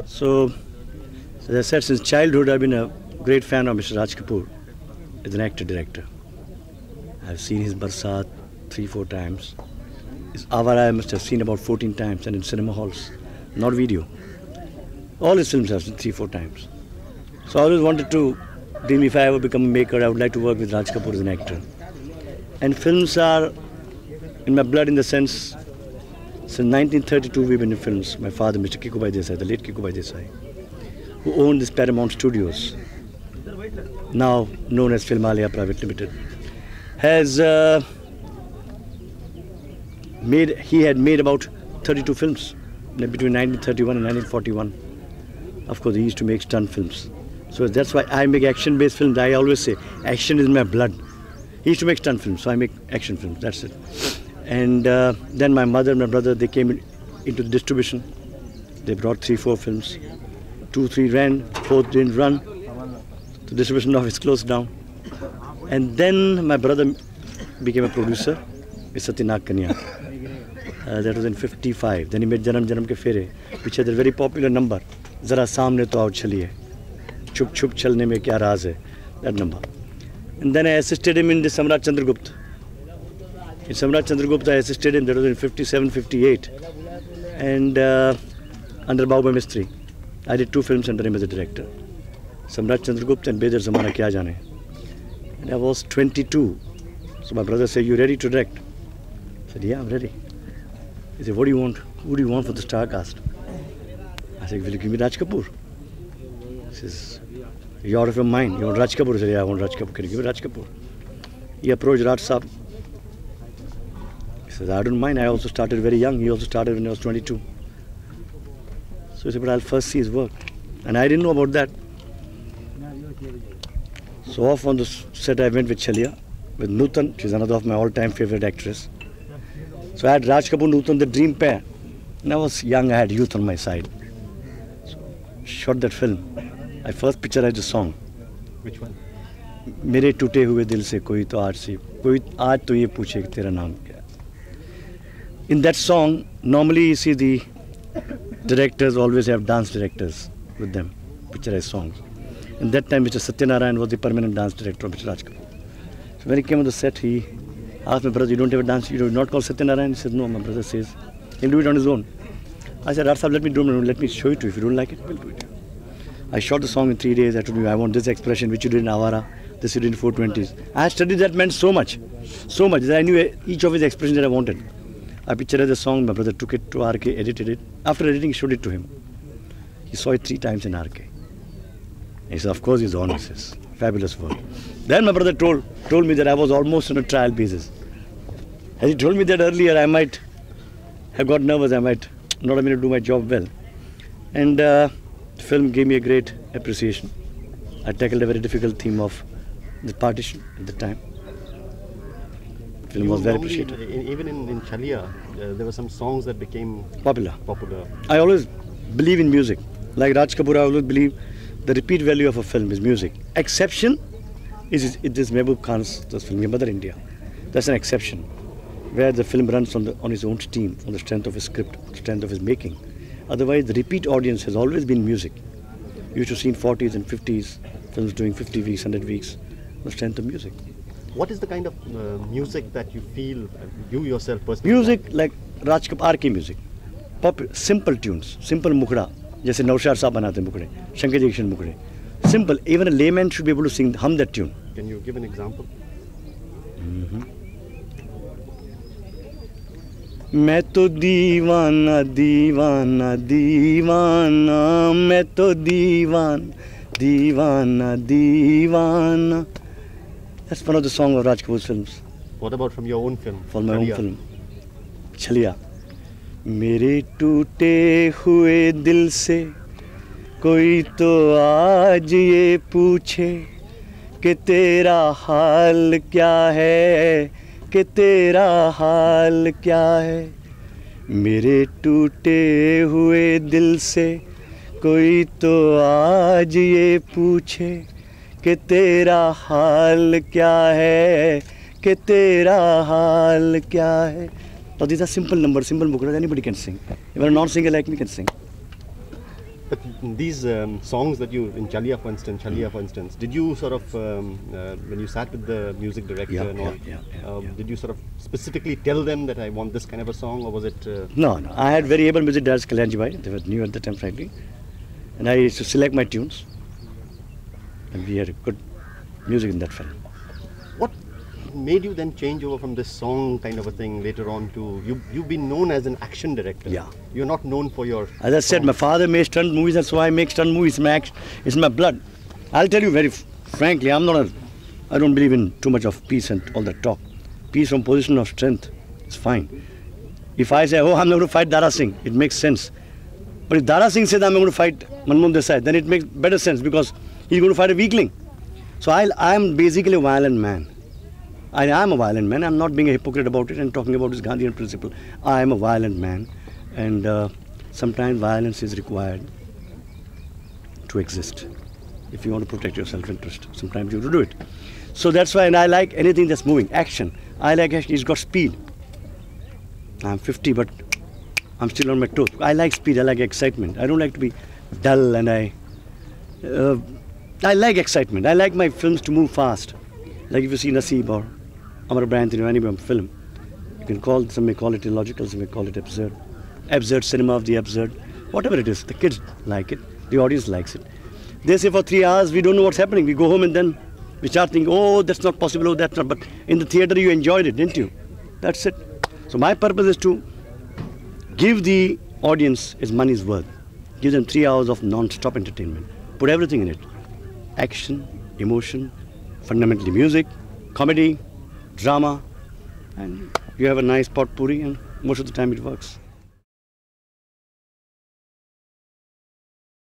So, as I said, since childhood, I've been a great fan of Mr. Raj Kapoor as an actor-director. I've seen his Barsat 3-4 times. His Awara I must have seen about 14 times, and in cinema halls, not video. All his films I've seen 3-4 times. So I always wanted to, dream if I ever become a maker, I would like to work with Raj Kapoor as an actor. And films are in my blood in the sense, since 1932 we've been in films. My father, Mr. Kikubai Desai, the late Kikubai Desai, who owned this Paramount Studios, now known as Filmalia Private Limited, has he had made about 32 films between 1931 and 1941. Of course, he used to make stunt films. So that's why I make action-based films. I always say, action is in my blood. He used to make stunt films, so I make action films, that's it. And then my mother and my brother, they came into the distribution. They brought 3-4 films. 2-3 ran, 4th didn't run. The distribution office closed down. And then my brother became a producer with Satyanag Kanya. That was in 55. Then he made Janam Janam Ke Fere, which had a very popular number. Zara Samne To Aao Chaliye. Chup Chup Chalne Mein Kya Raaz Hai. That number. And then I assisted him in the Samrat Chandragupta. In Samrat Chandragupta I assisted him, that was in 57, 58. And under Bahubai Mistry. I did 2 films under him as a director. Samrat Chandragupta and Bedar Zamana Kya Jaane. And I was 22. So my brother said, "You ready to direct?" I said, "Yeah, I'm ready." He said, "What do you want? Who do you want for the star cast?" I said, "Will you give me Raj Kapoor?" He says, "You're out of your mind. You want Raj Kapoor?" I said, "Yeah, I want Raj Kapoor. Can you give me Raj Kapoor?" He approached Raj Saab. He says, "I don't mind. I also started very young. He also started when I was 22. So he said, "But I'll first see his work." And I didn't know about that. So off on the set I went with Chalia, with Nutan. She's another of my all-time favorite actress. So I had Raj Kapoor, Nutan, the dream pair. And I was young, I had youth on my side. So shot that film. I first picturized the song. Which one? मेरे टूटे हुए दिल से कोई तो आज से कोई आज तो ये पूछे कि तेरा नाम क्या. In that song, normally you see the directors always have dance directors with them, picturized songs. And that time Mr. Satyanarayan was the permanent dance director of Mr. Raj Kapoor. So when he came on the set, he asked my brother, "You don't have a dance, you do not call Satyanarayan?" He said, "No." My brother says, "He'll do it on his own." I said, "Raj Saab, let me do it, let me show it to you. If you don't like it, we'll do it." I shot the song in 3 days. I told you, I want this expression, which you did in Awara, this you did in 420s. I had studied that man so much that I knew each of his expressions that I wanted. I pictured the song, my brother took it to RK, edited it. After editing, showed it to him. He saw it 3 times in RK. He said, "Of course, he's on." He says, "Fabulous work." Then my brother told me that I was almost on a trial basis. Had he told me that earlier, I might have got nervous. I might not have been able to do my job well. And the film gave me a great appreciation. I tackled a very difficult theme of the partition at the time. The film was very appreciated. Even in Chalia, there were some songs that became Popular. I I always believe in music. Like Raj Kapoor, I always believe the repeat value of a film is music. Exception is Mehboob Khan's film, Mother India. That's an exception, where the film runs on his own steam, on the strength of his script, strength of his making. Otherwise, the repeat audience has always been music. You used to see in 40s and 50s, films doing 50 weeks, 100 weeks, the strength of music. What is the kind of music that you feel, you yourself personally? Music like Raj Kapoor, RK music. Simple tunes, simple mukda. जैसे नौशाद साहब बनाते हैं मुकड़े, Shankar Jaikishan मुकड़े. Simple. Even a layman should be able to hum that tune. Can you give an example? मैं तो दीवाना दीवाना दीवाना, मैं तो दीवाना दीवाना. That's one of the songs of Raj Kapoor's films. What about from your own film? From my own film, Chalia. मेरे टूटे हुए दिल से कोई तो आज ये पूछे कि तेरा हाल क्या है, कि तेरा हाल क्या है. मेरे टूटे हुए दिल से कोई तो आज ये पूछे कि तेरा हाल क्या है, कि तेरा हाल क्या है. Now these are simple numbers, simple mukdas, anybody can sing. Even a non-singer like me can sing. But these songs that you, in Chalia for instance, did you sort of, when you sat with the music director and all, did you sort of specifically tell them that I want this kind of a song, or was it? No. I had very able music directors, Kalyanji Bhai. They were new at the time, frankly. And I used to select my tunes. And we had a good music in that film. What made you then change over from this song kind of a thing later on to, you've been known as an action director. Yeah. You're not known for your... As I said, my father made stunt movies, that's why I make stunt movies. It's my blood. I'll tell you very frankly, I don't believe in too much of peace and all that talk. Peace from position of strength is fine. If I say, oh, I'm not going to fight Dara Singh, it makes sense. But if Dara Singh says I'm going to fight Manmohan Desai, then it makes better sense because he's going to fight a weakling. So I'm basically a violent man. I am a violent man. I'm not being a hypocrite about it and talking about this Gandhian principle. I am a violent man, and sometimes violence is required to exist. If you want to protect your self-interest, sometimes you have to do it. So that's why, and I like anything that's moving, action. I like action. It's got speed. I'm 50, but I'm still on my toes. I like speed. I like excitement. I don't like to be dull, and I like excitement. I like my films to move fast. Like if you see Naseeb or Amar Bryant in any film, you can call, some may call it illogical, some may call it absurd. Absurd cinema of the absurd. Whatever it is, the kids like it, the audience likes it. They say for 3 hours, we don't know what's happening. We go home and then we start thinking, oh, that's not possible, oh, that's not. But in the theater, you enjoyed it, didn't you? That's it. So my purpose is to give the audience its money's worth. Give them 3 hours of non-stop entertainment. Put everything in it. Action, emotion, fundamentally music, comedy, drama, and you have a nice potpourri, and most of the time it works.